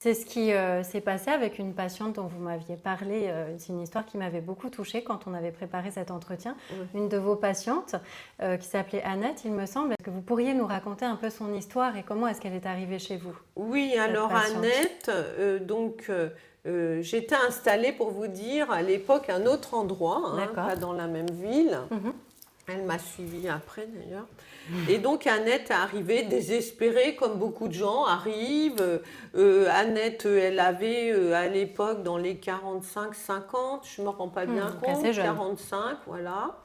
C'est ce qui s'est passé avec une patiente dont vous m'aviez parlé. C'est une histoire qui m'avait beaucoup touchée quand on avait préparé cet entretien. Oui. Une de vos patientes qui s'appelait Annette, il me semble. Est-ce que vous pourriez nous raconter un peu son histoire et comment est-ce qu'elle est arrivée chez vous, Oui, cette alors patiente? Annette, j'étais installée pour vous dire à l'époque à un autre endroit, hein, D'accord. pas dans la même ville. Mhm. Elle m'a suivie après d'ailleurs. Et donc Annette est arrivée désespérée, comme beaucoup de gens arrivent. Annette, elle avait à l'époque dans les 45-50, je ne me rends pas bien Donc assez compte, jeune. 45, voilà.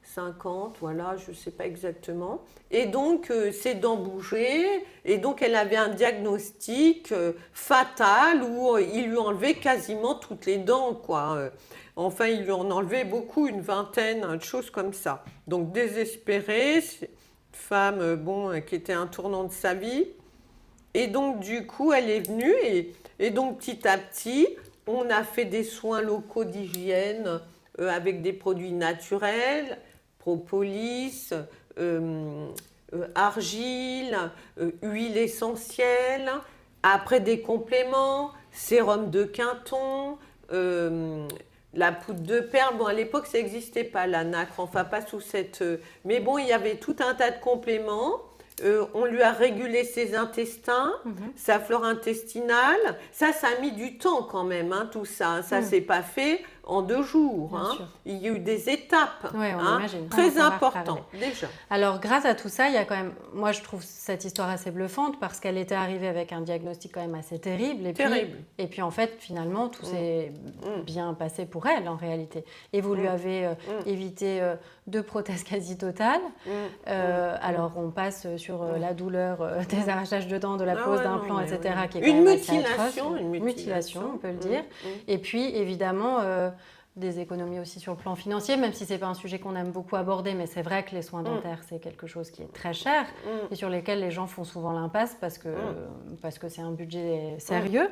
50, voilà, je ne sais pas exactement. Et donc, ses dents bougeaient. Et donc, elle avait un diagnostic fatal où il lui enlevait quasiment toutes les dents, quoi. Enfin, il lui en enlevait beaucoup, une vingtaine, une chose comme ça. Donc, désespérée, c'est une femme, qui était un tournant de sa vie. Et donc, du coup, elle est venue et donc, petit à petit, on a fait des soins locaux d'hygiène avec des produits naturels, propolis, argile, huile essentielle, après des compléments, sérum de Quinton, la poudre de perle. Bon, à l'époque, ça n'existait pas, la nacre, enfin pas sous cette... mais bon, il y avait tout un tas de compléments. On lui a régulé ses intestins, sa flore intestinale. Ça a mis du temps quand même, hein, tout ça. Ça s'est pas fait en 2 jours. Bien Hein. sûr. Il y a eu des étapes, Oui, on hein, imagine. Non, très ça va arriver. importantes déjà. Alors, grâce à tout ça, il y a quand même, moi je trouve cette histoire assez bluffante parce qu'elle était arrivée avec un diagnostic quand même assez terrible. Terrible. Et puis en fait, finalement, tout s'est bien passé pour elle en réalité. Et vous lui avez évité 2 prothèses quasi totales. Alors, on passe sur la douleur des arrachages de dents, de la Ah pose ouais, non, d'implants, mais etc., oui. qui est quand Une même assez mutilation, atroce. une Mutilation, on peut le dire. Mm. Et puis, évidemment, des économies aussi sur le plan financier, même si ce n'est pas un sujet qu'on aime beaucoup aborder, mais c'est vrai que les soins dentaires, c'est quelque chose qui est très cher et sur lesquels les gens font souvent l'impasse parce que c'est un budget sérieux.